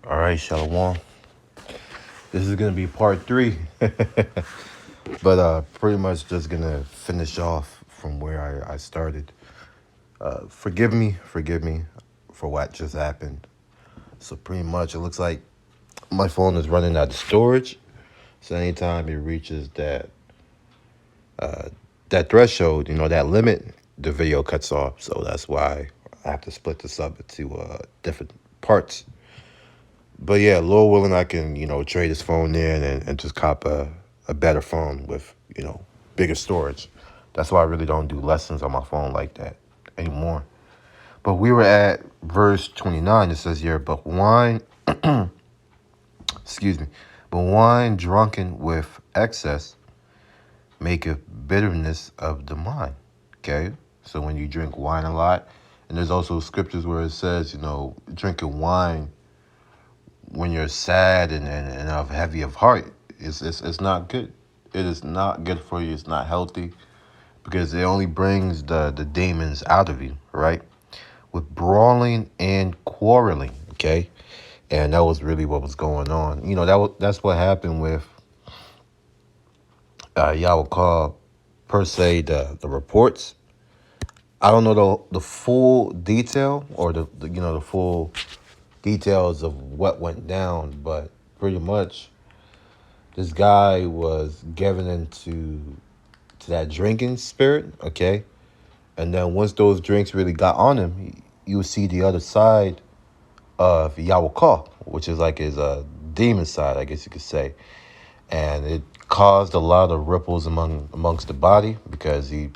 All right, Shalom. This is gonna be part three, but pretty much just gonna finish off from where I started. Forgive me for what just happened. So pretty much, it looks like my phone is running out of storage. So anytime it reaches that threshold, that limit, the video cuts off. So that's why I have to split this up into different parts. But yeah, Lord willing, I can, trade this phone in and just cop a better phone with, bigger storage. That's why I really don't do lessons on my phone like that anymore. But we were at verse 29. It says here, but wine, excuse me, but wine drunken with excess maketh bitterness of the mind. Okay? So when you drink wine a lot, and there's also scriptures where it says, drinking wine when you're sad and of heavy of heart, it's not good. It is not good for you. It's not healthy because it only brings the demons out of you, right? With brawling and quarreling, okay? And that was really what was going on. That's what happened with y'all would call per se the reports. I don't know the full detail or the full details of what went down, but pretty much this guy was given into that drinking spirit, okay? And then once those drinks really got on him, you would see the other side of Yahweh, which is like his demon side, I guess you could say. And it caused a lot of ripples amongst the body because he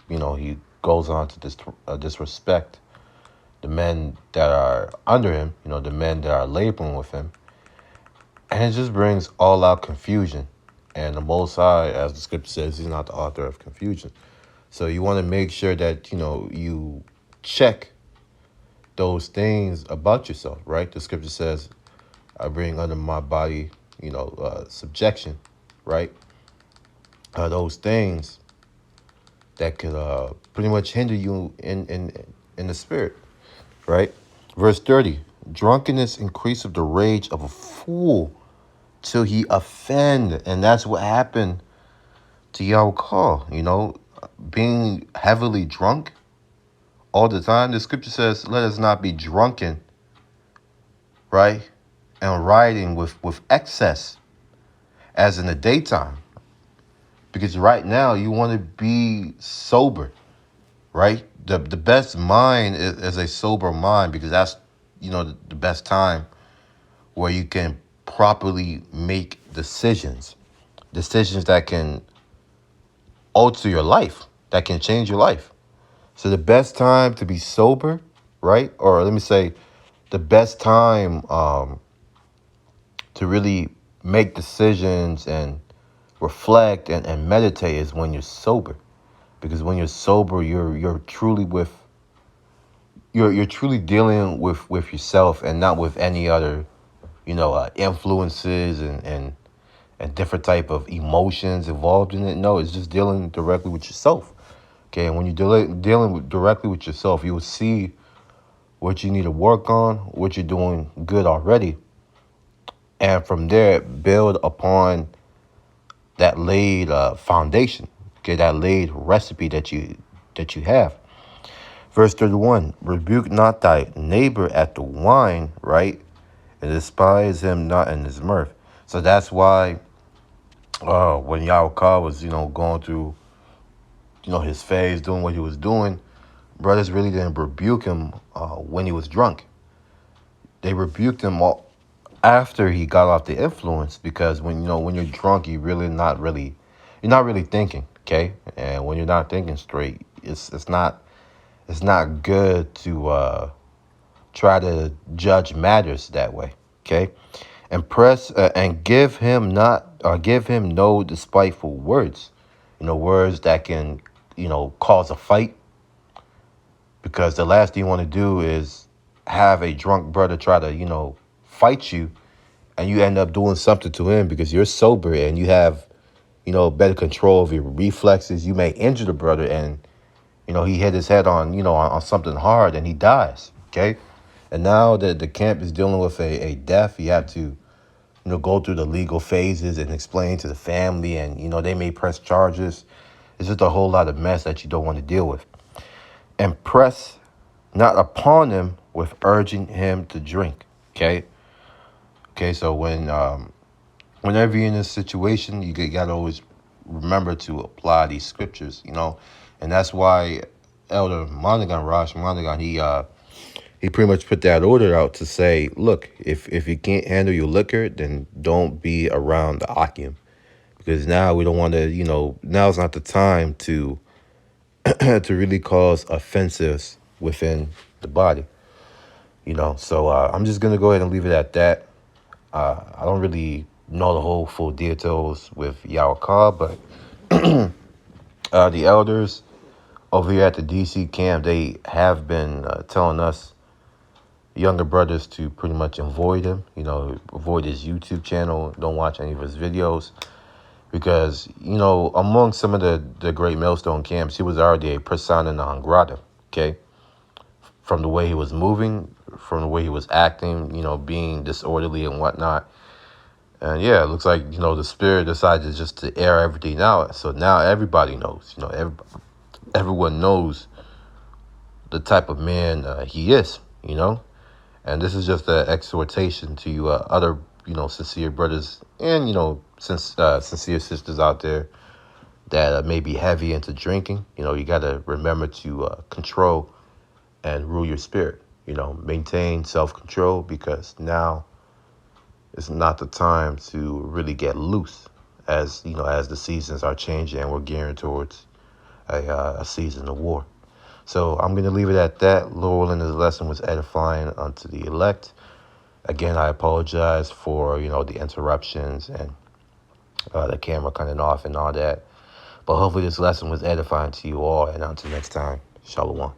goes on to disrespect the men that are under him, the men that are laboring with him. And it just brings all out confusion. And the Most High, as the scripture says, he's not the author of confusion. So you want to make sure that, you check those things about yourself, right? The scripture says, I bring under my body, subjection, right? Those things that could pretty much hinder you in the spirit, right? Verse 30, drunkenness increaseth the rage of a fool till he offend. And that's what happened to Yahweh, being heavily drunk all the time. The scripture says, let us not be drunken, right? And riding with excess as in the daytime. Because right now you want to be sober, right? The best mind is a sober mind because that's, the best time where you can properly make decisions that can alter your life, that can change your life. So the best time to be sober, right? Or let me say, the best time to really make decisions and reflect and meditate is when you're sober. Because when you're sober, you're truly you're truly dealing with yourself and not with any other, influences and different type of emotions involved in it. No, it's just dealing directly with yourself. Okay, and when you're directly with yourself, you will see what you need to work on, what you're doing good already, and from there build upon that laid foundation. Okay, that laid recipe that you have. Verse 31: Rebuke not thy neighbor at the wine, right, and despise him not in his mirth. So that's why when Yahweh was going through his phase, doing what he was doing, brothers really didn't rebuke him when he was drunk. They rebuked him all after he got off the influence, because when you're drunk, you're not really thinking, okay? And when you're not thinking straight, it's not good to try to judge matters that way, okay? And press and give him no despiteful words, words that can cause a fight, because the last thing you want to do is have a drunk brother try to fight you, and you end up doing something to him because you're sober and you have better control of your reflexes. You may injure the brother, and he hit his head on on something hard and he dies, okay? And now that the camp is dealing with a death, you have to, go through the legal phases and explain to the family, and they may press charges. It's just a whole lot of mess that you don't want to deal with. And press not upon him with urging him to drink. Okay. So whenever you're in this situation, you got to always remember to apply these scriptures, and that's why Elder Monaghan, Rosh Monaghan, he pretty much put that order out to say, look, if you can't handle your liquor, then don't be around the Akim, because now we don't want to, now's not the time to to really cause offenses within the body, So I'm just gonna go ahead and leave it at that. I don't really know the whole full details with Yawakar, but the elders over here at the DC camp, they have been telling us younger brothers to pretty much avoid him, avoid his YouTube channel, don't watch any of his videos, because, among some of the great Millstone camps, he was already a persona non grata, okay? From the way he was moving, from the way he was acting, being disorderly and whatnot. And yeah, it looks like, the spirit decided just to air everything out. So now everybody knows, everyone knows the type of man he is, And this is just an exhortation to you other, sincere brothers and, sincere sisters out there that may be heavy into drinking. You got to remember to control and rule your spirit, maintain self-control, because now it's not the time to really get loose, as as the seasons are changing and we're gearing towards a season of war. So I'm going to leave it at that. Lord willing, this lesson was edifying unto the elect. Again, I apologize for, the interruptions and the camera cutting off and all that. But hopefully this lesson was edifying to you all. And until next time, Shalom.